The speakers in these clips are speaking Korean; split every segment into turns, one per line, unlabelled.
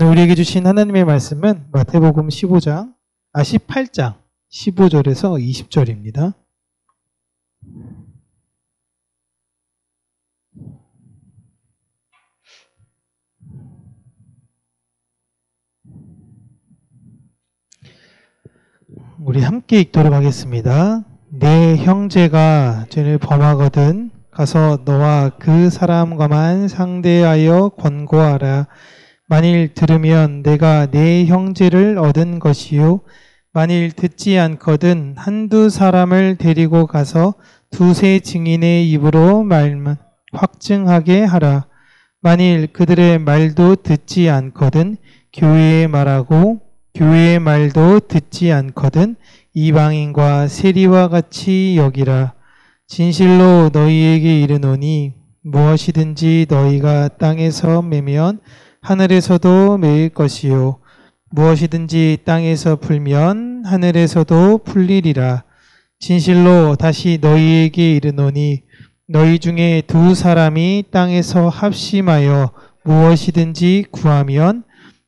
오늘 우리에게 주신 하나님의 말씀은 마태복음 18장 15절에서 20절입니다. 우리 함께 읽도록 하겠습니다. 내 형제가 죄를 범하거든 가서 너와 그 사람과만 상대하여 권고하라. 만일 들으면 내가 내 형제를 얻은 것이요 만일 듣지 않거든 한두 사람을 데리고 가서 두세 증인의 입으로 말만 확증하게 하라. 만일 그들의 말도 듣지 않거든 교회의 말하고 교회의 말도 듣지 않거든 이방인과 세리와 같이 여기라. 진실로 너희에게 이르노니 무엇이든지 너희가 땅에서 매면 하늘에서도 매일 것이요 무엇이든지 땅에서 풀면 하늘에서도 풀리리라. 진실로 다시 너희에게 이르노니 너희 중에 두 사람이 땅에서 합심하여 무엇이든지 구하면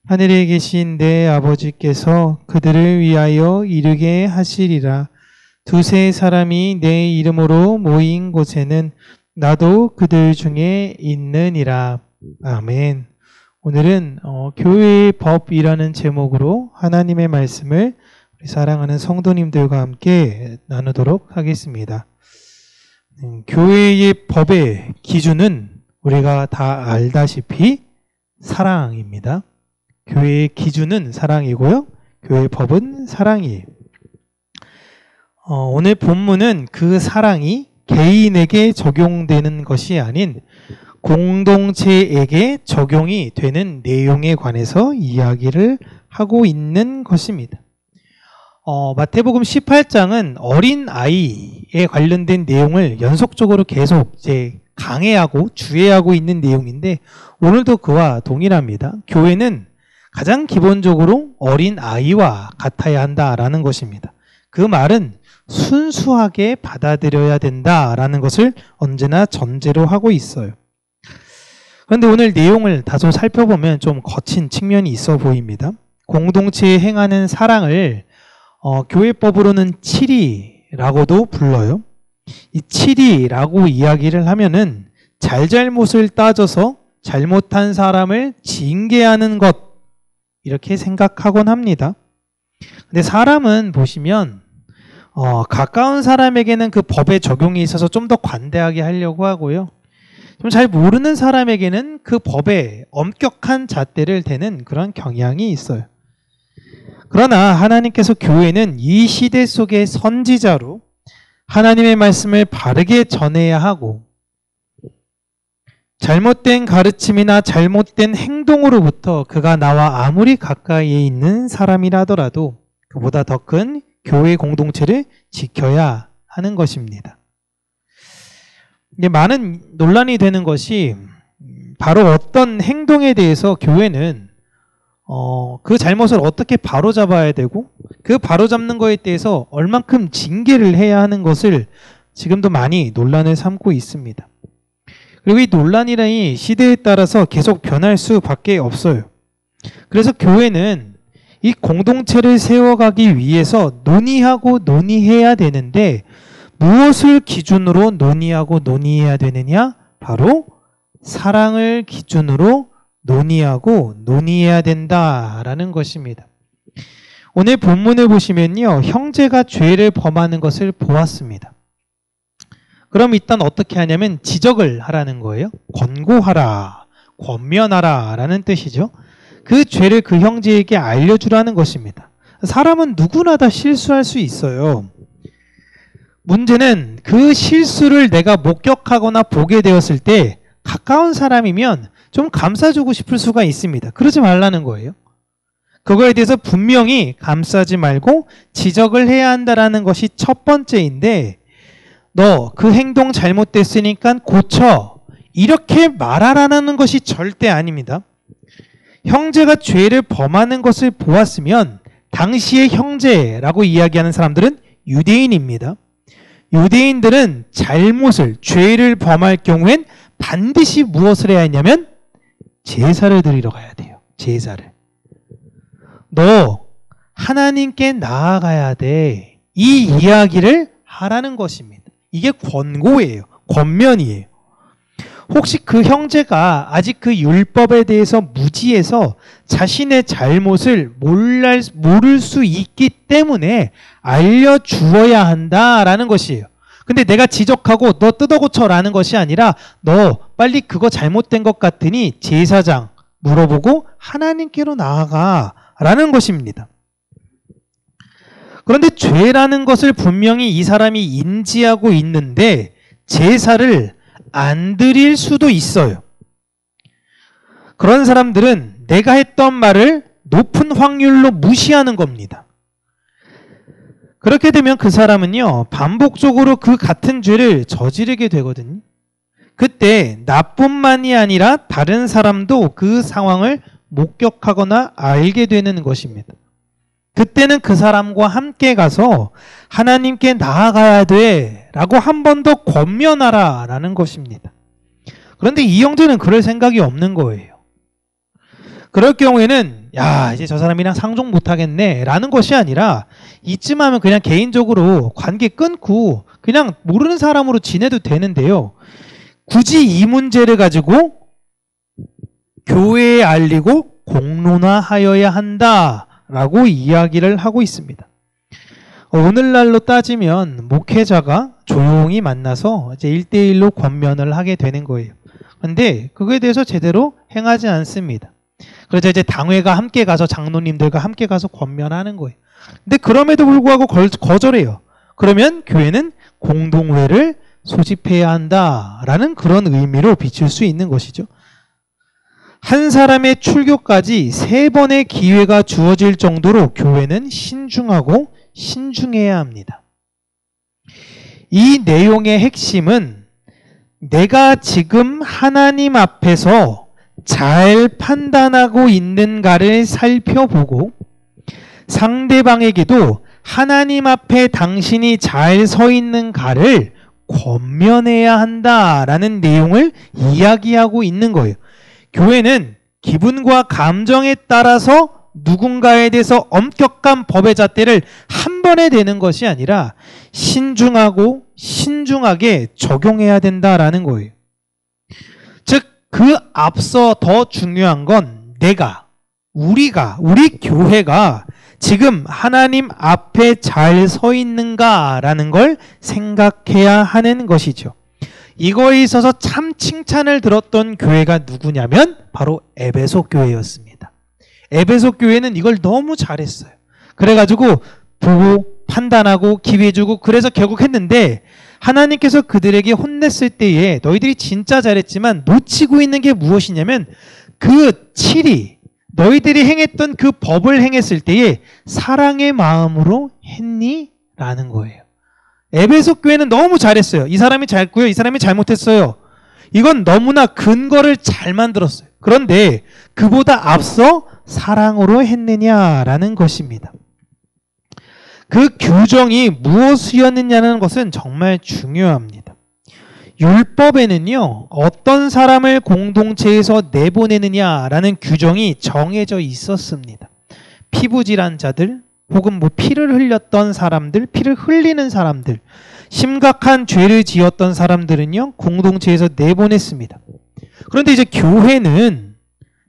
하늘에 계신 내 아버지께서 그들을 위하여 이루게 하시리라. 두세 사람이 내 이름으로 모인 곳에는 나도 그들 중에 있느니라. 아멘. 오늘은 교회의 법이라는 제목으로 하나님의 말씀을 우리 사랑하는 성도님들과 함께 나누도록 하겠습니다. 교회의 법의 기준은 우리가 다 알다시피 사랑입니다. 교회의 기준은 사랑이고요. 교회의 법은 사랑이에요. 오늘 본문은 그 사랑이 개인에게 적용되는 것이 아닌 공동체에게 적용이 되는 내용에 관해서 이야기를 하고 있는 것입니다. 마태복음 18장은 어린 아이에 관련된 내용을 연속적으로 계속 강해하고 주의하고 있는 내용인데 오늘도 그와 동일합니다. 교회는 가장 기본적으로 어린 아이와 같아야 한다라는 것입니다. 그 말은 순수하게 받아들여야 된다라는 것을 언제나 전제로 하고 있어요. 그런데 오늘 내용을 다소 살펴보면 좀 거친 측면이 있어 보입니다. 공동체에 행하는 사랑을 교회법으로는 칠의라고도 불러요. 이 칠의라고 이야기를 하면은 잘잘못을 따져서 잘못한 사람을 징계하는 것 이렇게 생각하곤 합니다. 근데 사람은 보시면 가까운 사람에게는 그 법의 적용이 있어서 좀 더 관대하게 하려고 하고요. 좀 잘 모르는 사람에게는 그 법에 엄격한 잣대를 대는 그런 경향이 있어요. 그러나 하나님께서 교회는 이 시대 속의 선지자로 하나님의 말씀을 바르게 전해야 하고 잘못된 가르침이나 잘못된 행동으로부터 그가 나와 아무리 가까이에 있는 사람이라더라도 그보다 더 큰 교회 공동체를 지켜야 하는 것입니다. 많은 논란이 되는 것이 바로 어떤 행동에 대해서 교회는 그 잘못을 어떻게 바로잡아야 되고 그 바로잡는 거에 대해서 얼만큼 징계를 해야 하는 것을 지금도 많이 논란을 삼고 있습니다. 그리고 이 논란이라니 시대에 따라서 계속 변할 수밖에 없어요. 그래서 교회는 이 공동체를 세워가기 위해서 논의하고 논의해야 되는데 무엇을 기준으로 논의하고 논의해야 되느냐? 바로 사랑을 기준으로 논의하고 논의해야 된다라는 것입니다. 오늘 본문을 보시면요. 형제가 죄를 범하는 것을 보았습니다. 그럼 일단 어떻게 하냐면 지적을 하라는 거예요. 권고하라, 권면하라 라는 뜻이죠. 그 죄를 그 형제에게 알려주라는 것입니다. 사람은 누구나 다 실수할 수 있어요. 문제는 그 실수를 내가 목격하거나 보게 되었을 때 가까운 사람이면 좀 감싸주고 싶을 수가 있습니다. 그러지 말라는 거예요. 그거에 대해서 분명히 감싸지 말고 지적을 해야 한다는 것이 첫 번째인데 너 그 행동 잘못됐으니까 고쳐 이렇게 말하라는 것이 절대 아닙니다. 형제가 죄를 범하는 것을 보았으면 당시의 형제라고 이야기하는 사람들은 유대인입니다. 유대인들은 잘못을, 죄를 범할 경우엔 반드시 무엇을 해야 했냐면 제사를 드리러 가야 돼요. 제사를. 너 하나님께 나아가야 돼. 이 이야기를 하라는 것입니다. 이게 권고예요. 권면이에요. 혹시 그 형제가 아직 그 율법에 대해서 무지해서 자신의 잘못을 모를 수 있기 때문에 알려주어야 한다라는 것이에요. 근데 내가 지적하고 너 뜯어고쳐라는 것이 아니라 너 빨리 그거 잘못된 것 같으니 제사장 물어보고 하나님께로 나아가라는 것입니다. 그런데 죄라는 것을 분명히 이 사람이 인지하고 있는데 제사를 안 드릴 수도 있어요. 그런 사람들은 내가 했던 말을 높은 확률로 무시하는 겁니다. 그렇게 되면 그 사람은요, 반복적으로 그 같은 죄를 저지르게 되거든요. 그때 나뿐만이 아니라 다른 사람도 그 상황을 목격하거나 알게 되는 것입니다. 그때는 그 사람과 함께 가서 하나님께 나아가야 돼 라고 한 번 더 권면하라 라는 것입니다. 그런데 이 형제는 그럴 생각이 없는 거예요. 그럴 경우에는 야, 이제 저 사람이랑 상종 못하겠네 라는 것이 아니라 이쯤 하면 그냥 개인적으로 관계 끊고 그냥 모르는 사람으로 지내도 되는데요. 굳이 이 문제를 가지고 교회에 알리고 공론화하여야 한다 라고 이야기를 하고 있습니다. 오늘날로 따지면 목회자가 조용히 만나서 이제 1대1로 권면을 하게 되는 거예요. 그런데 그거에 대해서 제대로 행하지 않습니다. 그래서 이제 당회가 함께 가서 장로님들과 함께 가서 권면하는 거예요. 근데 그럼에도 불구하고 거절해요. 그러면 교회는 공동회를 소집해야 한다라는 그런 의미로 비출 수 있는 것이죠. 한 사람의 출교까지 3번의 기회가 주어질 정도로 교회는 신중하고 신중해야 합니다. 이 내용의 핵심은 내가 지금 하나님 앞에서 잘 판단하고 있는가를 살펴보고 상대방에게도 하나님 앞에 당신이 잘 서 있는가를 권면해야 한다라는 내용을 이야기하고 있는 거예요. 교회는 기분과 감정에 따라서 누군가에 대해서 엄격한 법의 잣대를 한 번에 대는 것이 아니라 신중하고 신중하게 적용해야 된다라는 거예요. 즉, 그 앞서 더 중요한 건 우리 교회가 지금 하나님 앞에 잘 서 있는가라는 걸 생각해야 하는 것이죠. 이거에 있어서 참 칭찬을 들었던 교회가 누구냐면 바로 에베소 교회였습니다. 에베소 교회는 이걸 너무 잘했어요. 그래가지고 보고 판단하고 기회주고 그래서 결국 했는데 하나님께서 그들에게 혼냈을 때에 너희들이 진짜 잘했지만 놓치고 있는 게 무엇이냐면 그 7이 너희들이 행했던 그 법을 행했을 때에 사랑의 마음으로 했니? 라는 거예요. 에베소 교회는 너무 잘했어요. 이 사람이 잘했고요. 이 사람이 잘못했어요. 이건 너무나 근거를 잘 만들었어요. 그런데 그보다 앞서 사랑으로 했느냐라는 것입니다. 그 규정이 무엇이었느냐는 것은 정말 중요합니다. 율법에는요, 어떤 사람을 공동체에서 내보내느냐라는 규정이 정해져 있었습니다. 피부질환자들, 혹은 피를 흘렸던 사람들, 피를 흘리는 사람들, 심각한 죄를 지었던 사람들은요, 공동체에서 내보냈습니다. 그런데 이제 교회는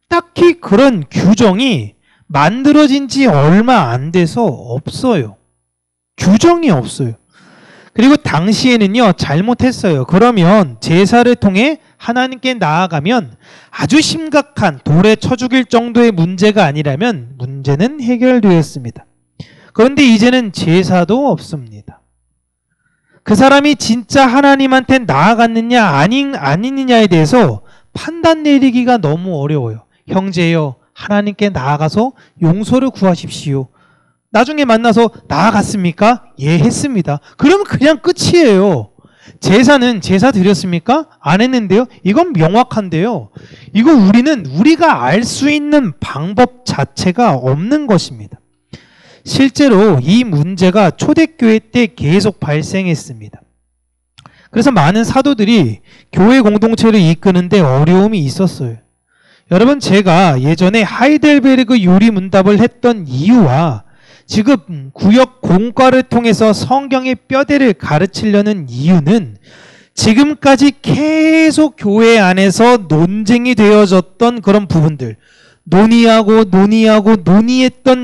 딱히 그런 규정이 만들어진 지 얼마 안 돼서 없어요. 규정이 없어요. 그리고 당시에는요, 잘못했어요. 그러면 제사를 통해 하나님께 나아가면 아주 심각한 돌에 쳐 죽일 정도의 문제가 아니라면 문제는 해결되었습니다. 그런데 이제는 제사도 없습니다. 그 사람이 진짜 하나님한테 나아갔느냐 아니느냐에 대해서 판단 내리기가 너무 어려워요. 형제여, 하나님께 나아가서 용서를 구하십시오. 나중에 만나서 나아갔습니까? 예, 했습니다. 그러면 그냥 끝이에요. 제사는 제사 드렸습니까? 안 했는데요. 이건 명확한데요. 이거 우리가 알 수 있는 방법 자체가 없는 것입니다. 실제로 이 문제가 초대교회 때 계속 발생했습니다. 그래서 많은 사도들이 교회 공동체를 이끄는데 어려움이 있었어요. 여러분, 제가 예전에 하이델베르그 요리 문답을 했던 이유와 지금 구역 공과를 통해서 성경의 뼈대를 가르치려는 이유는 지금까지 계속 교회 안에서 논쟁이 되어졌던 그런 부분들, 논의했던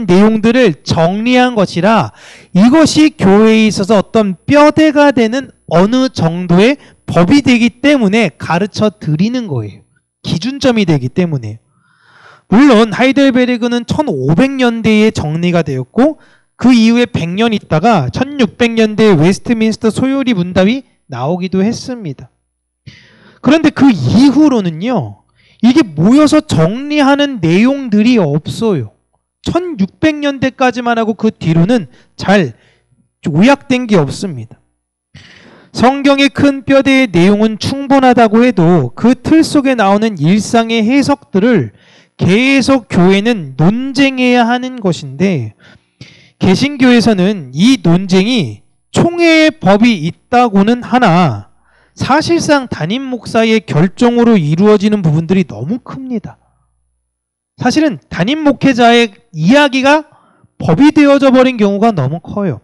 내용들을 정리한 것이라 이것이 교회에 있어서 어떤 뼈대가 되는 어느 정도의 법이 되기 때문에 가르쳐 드리는 거예요. 기준점이 되기 때문에. 물론 하이델베르그는 1500년대에 정리가 되었고 그 이후에 100년 있다가 1600년대에 웨스트민스터 소요리 문답이 나오기도 했습니다. 그런데 그 이후로는요, 이게 모여서 정리하는 내용들이 없어요. 1600년대까지만 하고 그 뒤로는 잘 요약된 게 없습니다. 성경의 큰 뼈대의 내용은 충분하다고 해도 그 틀 속에 나오는 일상의 해석들을 계속 교회는 논쟁해야 하는 것인데, 개신교에서는 이 논쟁이 총회의 법이 있다고는 하나 사실상 담임 목사의 결정으로 이루어지는 부분들이 너무 큽니다. 사실은 담임 목회자의 이야기가 법이 되어져 버린 경우가 너무 커요.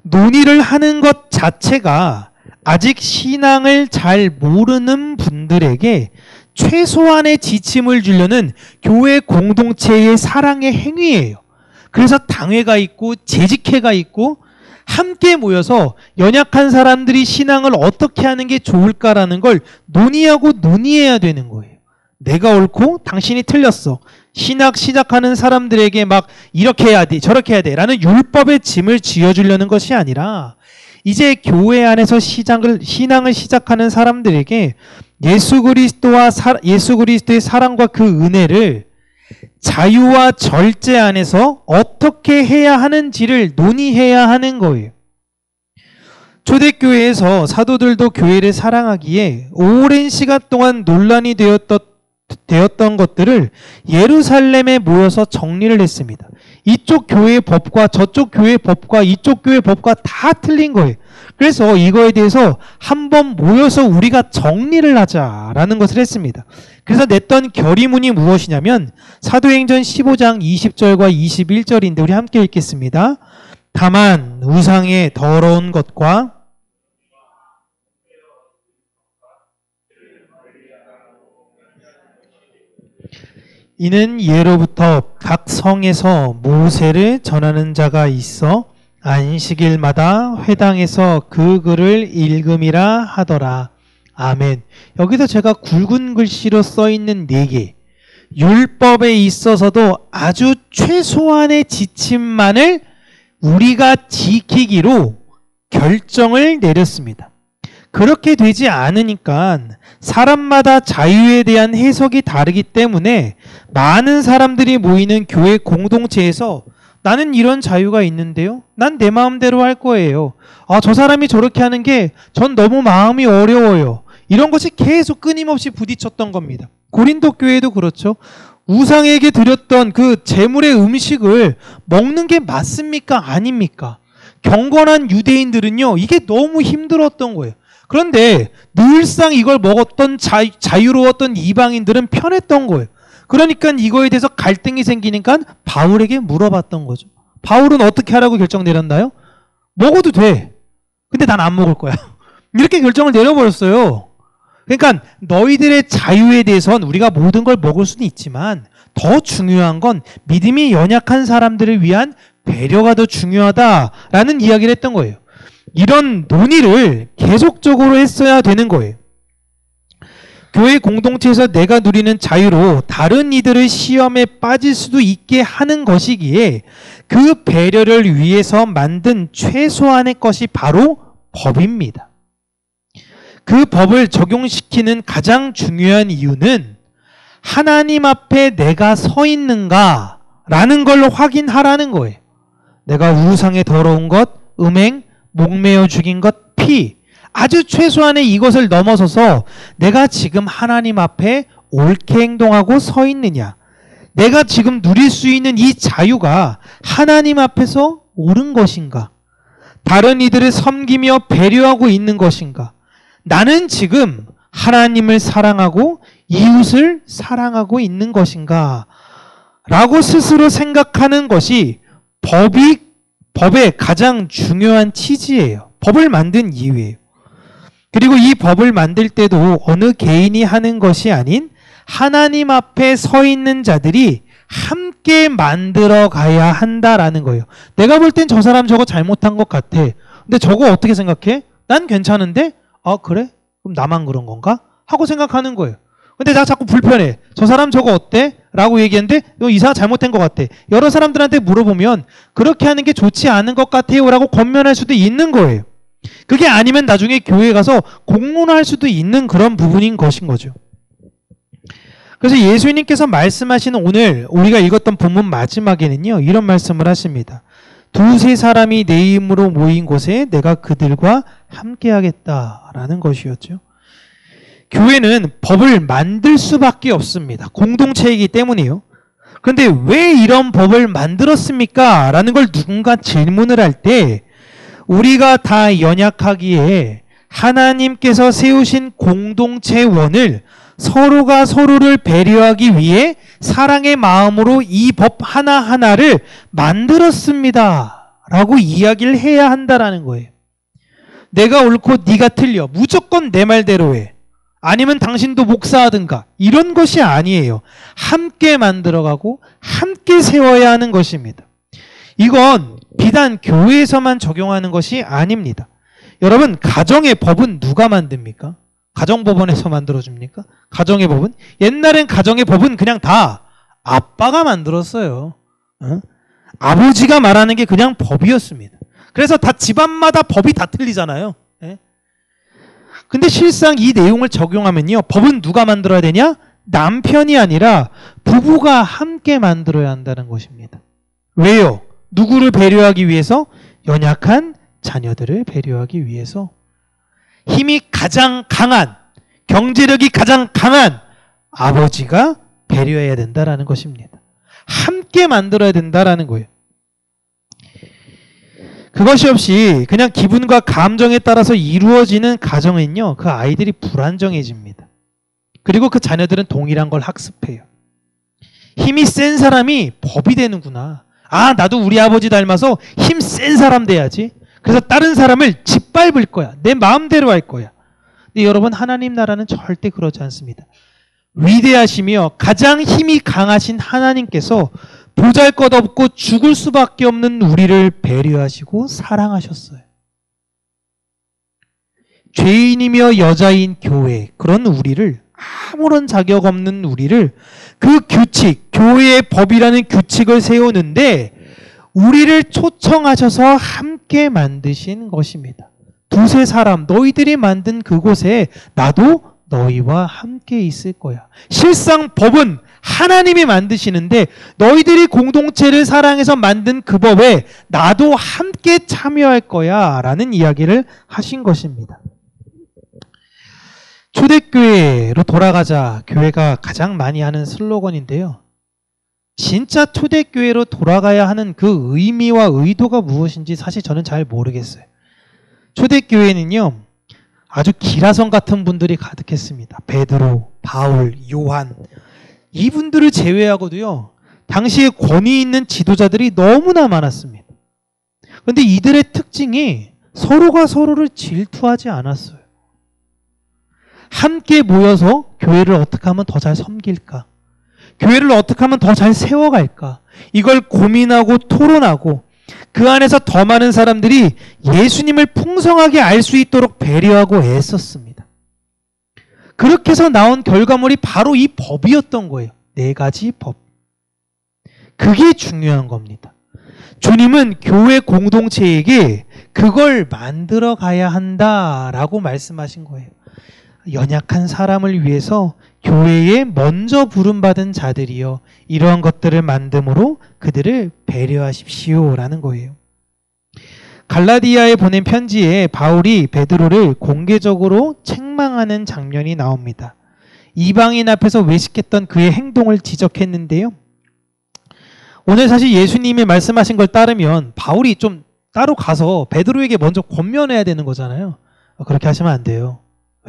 논의를 하는 것 자체가 아직 신앙을 잘 모르는 분들에게 최소한의 지침을 주려는 교회 공동체의 사랑의 행위예요. 그래서 당회가 있고 재직회가 있고 함께 모여서 연약한 사람들이 신앙을 어떻게 하는 게 좋을까라는 걸 논의해야 되는 거예요. 내가 옳고 당신이 틀렸어. 신학 시작하는 사람들에게 막 이렇게 해야 돼, 저렇게 해야 돼 라는 율법의 짐을 지어주려는 것이 아니라 이제 교회 안에서 신앙을 시작하는 사람들에게 예수 그리스도의 사랑과 그 은혜를 자유와 절제 안에서 어떻게 해야 하는지를 논의해야 하는 거예요. 초대교회에서 사도들도 교회를 사랑하기에 오랜 시간 동안 논란이 되었던 것들을 예루살렘에 모여서 정리를 했습니다. 이쪽 교회의 법과 저쪽 교회의 법과 이쪽 교회의 법과 다 틀린 거예요. 그래서 이거에 대해서 한번 모여서 우리가 정리를 하자라는 것을 했습니다. 그래서 냈던 결의문이 무엇이냐면 사도행전 15장 20절과 21절인데 우리 함께 읽겠습니다. 다만 우상의 더러운 것과 이는 예로부터 각 성에서 모세를 전하는 자가 있어 안식일마다 회당에서 그 글을 읽음이라 하더라. 아멘. 여기서 제가 굵은 글씨로 써있는 4개, 율법에 있어서도 아주 최소한의 지침만을 우리가 지키기로 결정을 내렸습니다. 그렇게 되지 않으니까 사람마다 자유에 대한 해석이 다르기 때문에 많은 사람들이 모이는 교회 공동체에서 나는 이런 자유가 있는데요, 난 내 마음대로 할 거예요, 저 사람이 저렇게 하는 게 전 너무 마음이 어려워요, 이런 것이 계속 끊임없이 부딪혔던 겁니다. 고린도 교회도 그렇죠. 우상에게 드렸던 그 제물의 음식을 먹는 게 맞습니까? 아닙니까? 경건한 유대인들은요, 이게 너무 힘들었던 거예요. 그런데 늘상 이걸 먹었던 자유로웠던 이방인들은 편했던 거예요. 그러니까 이거에 대해서 갈등이 생기니까 바울에게 물어봤던 거죠. 바울은 어떻게 하라고 결정 내렸나요? 먹어도 돼. 근데 난 안 먹을 거야. 이렇게 결정을 내려버렸어요. 그러니까 너희들의 자유에 대해서는 우리가 모든 걸 먹을 수는 있지만 더 중요한 건 믿음이 연약한 사람들을 위한 배려가 더 중요하다라는 이야기를 했던 거예요. 이런 논의를 계속적으로 했어야 되는 거예요. 교회 공동체에서 내가 누리는 자유로 다른 이들의 시험에 빠질 수도 있게 하는 것이기에 그 배려를 위해서 만든 최소한의 것이 바로 법입니다. 그 법을 적용시키는 가장 중요한 이유는 하나님 앞에 내가 서 있는가라는 걸 확인하라는 거예요. 내가 우상에 더러운 것, 음행, 목매어 죽인 것, 피, 아주 최소한의 이것을 넘어서서 내가 지금 하나님 앞에 옳게 행동하고 서 있느냐, 내가 지금 누릴 수 있는 이 자유가 하나님 앞에서 옳은 것인가, 다른 이들을 섬기며 배려하고 있는 것인가, 나는 지금 하나님을 사랑하고 이웃을 사랑하고 있는 것인가? 라고 스스로 생각하는 것이 법의 가장 중요한 취지예요. 법을 만든 이유예요. 그리고 이 법을 만들 때도 어느 개인이 하는 것이 아닌 하나님 앞에 서 있는 자들이 함께 만들어 가야 한다라는 거예요. 내가 볼 땐 저 사람 저거 잘못한 것 같아. 근데 저거 어떻게 생각해? 난 괜찮은데? 아, 그래? 그럼 나만 그런 건가? 하고 생각하는 거예요. 근데 나 자꾸 불편해. 저 사람 저거 어때? 라고 얘기했는데 너 이상하게 잘못된 것 같아. 여러 사람들한테 물어보면 그렇게 하는 게 좋지 않은 것 같아요 라고 권면할 수도 있는 거예요. 그게 아니면 나중에 교회에 가서 공론할 수도 있는 그런 부분인 것인 거죠. 그래서 예수님께서 말씀하시는 오늘 우리가 읽었던 본문 마지막에는요, 이런 말씀을 하십니다. 두세 사람이 내 이름으로 모인 곳에 내가 그들과 함께 하겠다라는 것이었죠. 교회는 법을 만들 수밖에 없습니다. 공동체이기 때문이요. 그런데 왜 이런 법을 만들었습니까? 라는 걸 누군가 질문을 할 때 우리가 다 연약하기에 하나님께서 세우신 공동체원을 서로가 서로를 배려하기 위해 사랑의 마음으로 이 법 하나하나를 만들었습니다. 라고 이야기를 해야 한다라는 거예요. 내가 옳고 네가 틀려. 무조건 내 말대로 해. 아니면 당신도 목사하든가. 이런 것이 아니에요. 함께 만들어가고 함께 세워야 하는 것입니다. 이건 비단 교회에서만 적용하는 것이 아닙니다. 여러분, 가정의 법은 누가 만듭니까? 가정법원에서 만들어줍니까? 가정의 법은? 옛날엔 가정의 법은 그냥 다 아빠가 만들었어요. 아버지가 말하는 게 그냥 법이었습니다. 그래서 다 집안마다 법이 다 틀리잖아요. 근데 실상 이 내용을 적용하면요, 법은 누가 만들어야 되냐? 남편이 아니라 부부가 함께 만들어야 한다는 것입니다. 왜요? 누구를 배려하기 위해서? 연약한 자녀들을 배려하기 위해서. 힘이 가장 강한, 경제력이 가장 강한 아버지가 배려해야 된다라는 것입니다. 함께 만들어야 된다라는 거예요. 그것이 없이 그냥 기분과 감정에 따라서 이루어지는 가정은요, 그 아이들이 불안정해집니다. 그리고 그 자녀들은 동일한 걸 학습해요. 힘이 센 사람이 법이 되는구나. 아, 나도 우리 아버지 닮아서 힘 센 사람 돼야지. 그래서 다른 사람을 짓밟을 거야. 내 마음대로 할 거야. 근데 여러분, 하나님 나라는 절대 그러지 않습니다. 위대하시며 가장 힘이 강하신 하나님께서 보잘것없고 죽을 수밖에 없는 우리를 배려하시고 사랑하셨어요. 죄인이며 여자인 교회, 그런 우리를, 아무런 자격 없는 우리를 그 규칙, 교회의 법이라는 규칙을 세우는데 우리를 초청하셔서 함께 만드신 것입니다. 두세 사람, 너희들이 만든 그곳에 나도 너희와 함께 있을 거야. 실상 법은 하나님이 만드시는데 너희들이 공동체를 사랑해서 만든 그 법에 나도 함께 참여할 거야 라는 이야기를 하신 것입니다. 초대교회로 돌아가자, 교회가 가장 많이 하는 슬로건인데요. 진짜 초대교회로 돌아가야 하는 그 의미와 의도가 무엇인지 사실 저는 잘 모르겠어요. 초대교회는요, 아주 기라성 같은 분들이 가득했습니다. 베드로, 바울, 요한, 이분들을 제외하고도요, 당시에 권위 있는 지도자들이 너무나 많았습니다. 그런데 이들의 특징이 서로가 서로를 질투하지 않았어요. 함께 모여서 교회를 어떻게 하면 더 잘 섬길까? 교회를 어떻게 하면 더 잘 세워갈까? 이걸 고민하고 토론하고 그 안에서 더 많은 사람들이 예수님을 풍성하게 알 수 있도록 배려하고 애썼습니다. 그렇게 해서 나온 결과물이 바로 이 법이었던 거예요. 4가지 법. 그게 중요한 겁니다. 주님은 교회 공동체에게 그걸 만들어 가야 한다라고 말씀하신 거예요. 연약한 사람을 위해서 교회에 먼저 부름받은 자들이요, 이러한 것들을 만듦으로 그들을 배려하십시오라는 거예요. 갈라디아에 보낸 편지에 바울이 베드로를 공개적으로 책망하는 장면이 나옵니다. 이방인 앞에서 외식했던 그의 행동을 지적했는데요. 오늘 사실 예수님이 말씀하신 걸 따르면 바울이 좀 따로 가서 베드로에게 먼저 권면해야 되는 거잖아요. 그렇게 하시면 안 돼요.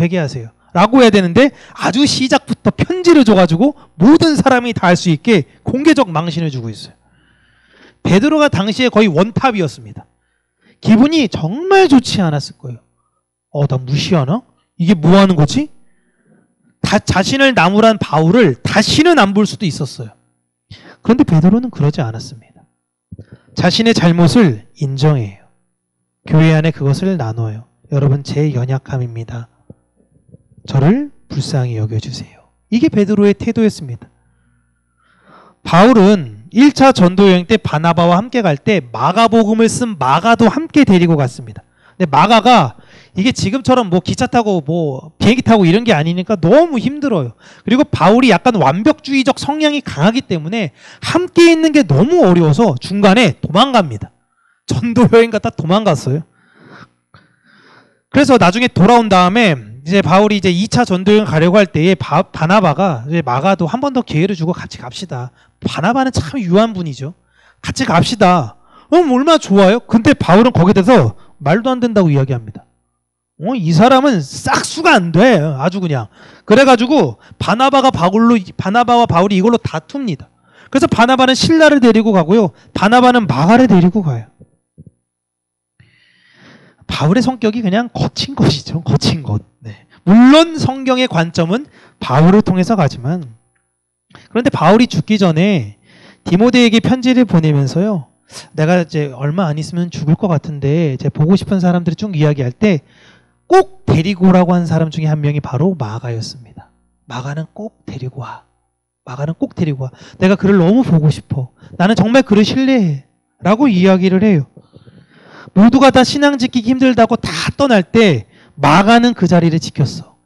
회개하세요. 라고 해야 되는데 아주 시작부터 편지를 줘가지고 모든 사람이 다 알 수 있게 공개적 망신을 주고 있어요. 베드로가 당시에 거의 원탑이었습니다. 기분이 정말 좋지 않았을 거예요. 나 무시하나? 이게 뭐 하는 거지? 자신을 나무란 바울을 다시는 안 볼 수도 있었어요. 그런데 베드로는 그러지 않았습니다. 자신의 잘못을 인정해요. 교회 안에 그것을 나눠요. 여러분, 제 연약함입니다. 저를 불쌍히 여겨주세요. 이게 베드로의 태도였습니다. 바울은 1차 전도 여행 때 바나바와 함께 갈 때 마가복음을 쓴 마가도 함께 데리고 갔습니다. 근데 마가가 이게 지금처럼 뭐 기차 타고 뭐 비행기 타고 이런 게 아니니까 너무 힘들어요. 그리고 바울이 약간 완벽주의적 성향이 강하기 때문에 함께 있는 게 너무 어려워서 중간에 도망갑니다. 전도 여행 갔다 도망갔어요. 그래서 나중에 돌아온 다음에 이제 바울이 이제 2차 전도여행 가려고 할 때에 바나바가 이제 마가도 한 번 더 기회를 주고 같이 갑시다. 바나바는 참 유한 분이죠. 같이 갑시다. 얼마나 좋아요? 근데 바울은 거기에 대해서 말도 안 된다고 이야기합니다. 이 사람은 싹수가 안 돼. 아주 그냥. 그래가지고 바나바와 바울이 이걸로 다툽니다. 그래서 바나바는 실라를 데리고 가고요. 바나바는 마가를 데리고 가요. 바울의 성격이 그냥 거친 것이죠. 거친 것. 네. 물론 성경의 관점은 바울을 통해서 가지만, 그런데 바울이 죽기 전에 디모데에게 편지를 보내면서요, 내가 이제 얼마 안 있으면 죽을 것 같은데 이제 보고 싶은 사람들이 쭉 이야기할 때 꼭 데리고 오라고 한 사람 중에 한 명이 바로 마가였습니다. 마가는 꼭 데리고 와. 마가는 꼭 데리고 와. 내가 그를 너무 보고 싶어. 나는 정말 그를 신뢰해. 라고 이야기를 해요. 모두가 다 신앙 지키기 힘들다고 다 떠날 때 마가는 그 자리를 지켰어.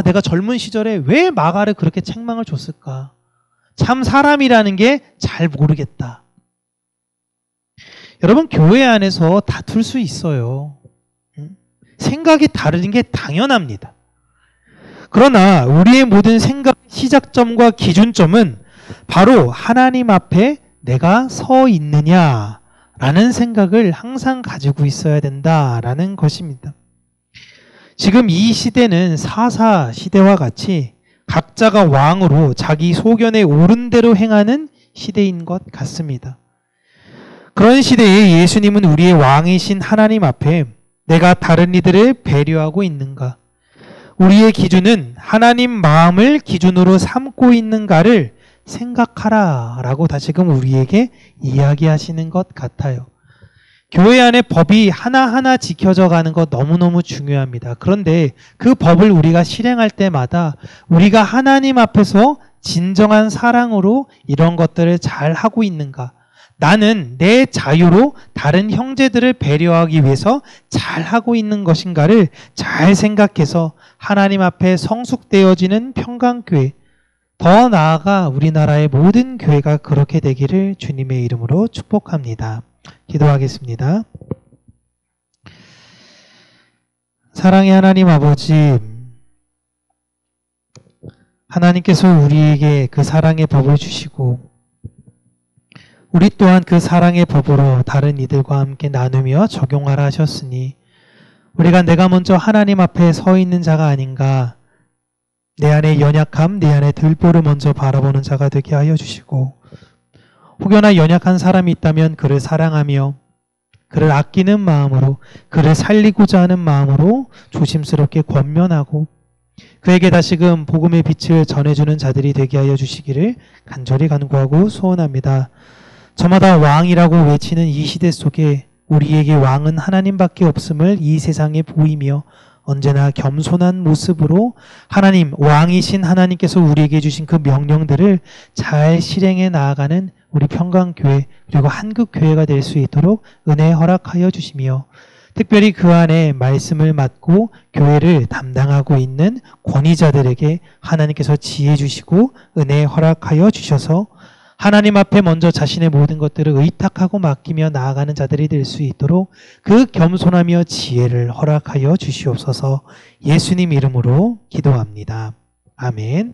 내가 젊은 시절에 왜 마가를 그렇게 책망을 줬을까? 참 사람이라는 게 잘 모르겠다. 여러분, 교회 안에서 다툴 수 있어요. 생각이 다른 게 당연합니다. 그러나 우리의 모든 생각 시작점과 기준점은 바로 하나님 앞에 내가 서 있느냐라는 생각을 항상 가지고 있어야 된다라는 것입니다. 지금 이 시대는 사사 시대와 같이 각자가 왕으로 자기 소견에 옳은 대로 행하는 시대인 것 같습니다. 그런 시대에 예수님은 우리의 왕이신 하나님 앞에 내가 다른 이들을 배려하고 있는가? 우리의 기준은 하나님 마음을 기준으로 삼고 있는가를 생각하라 라고 다시금 우리에게 이야기하시는 것 같아요. 교회 안에 법이 하나하나 지켜져 가는 것 너무너무 중요합니다. 그런데 그 법을 우리가 실행할 때마다 우리가 하나님 앞에서 진정한 사랑으로 이런 것들을 잘 하고 있는가? 나는 내 자유로 다른 형제들을 배려하기 위해서 잘 하고 있는 것인가를 잘 생각해서 하나님 앞에 성숙되어지는 평강교회, 더 나아가 우리나라의 모든 교회가 그렇게 되기를 주님의 이름으로 축복합니다. 기도하겠습니다. 사랑의 하나님 아버지, 하나님께서 우리에게 그 사랑의 법을 주시고 우리 또한 그 사랑의 법으로 다른 이들과 함께 나누며 적용하라 하셨으니 우리가 내가 먼저 하나님 앞에 서 있는 자가 아닌가, 내 안의 연약함, 내 안의 들보를 먼저 바라보는 자가 되게 하여 주시고, 혹여나 연약한 사람이 있다면 그를 사랑하며 그를 아끼는 마음으로, 그를 살리고자 하는 마음으로 조심스럽게 권면하고 그에게 다시금 복음의 빛을 전해주는 자들이 되게 하여 주시기를 간절히 간구하고 소원합니다. 저마다 왕이라고 외치는 이 시대 속에 우리에게 왕은 하나님밖에 없음을 이 세상에 보이며 언제나 겸손한 모습으로 하나님, 왕이신 하나님께서 우리에게 주신 그 명령들을 잘 실행해 나아가는 우리 평강교회 그리고 한국교회가 될 수 있도록 은혜 허락하여 주시며, 특별히 그 안에 말씀을 맡고 교회를 담당하고 있는 권위자들에게 하나님께서 지혜 주시고 은혜 허락하여 주셔서 하나님 앞에 먼저 자신의 모든 것들을 의탁하고 맡기며 나아가는 자들이 될 수 있도록 그 겸손하며 지혜를 허락하여 주시옵소서. 예수님 이름으로 기도합니다. 아멘.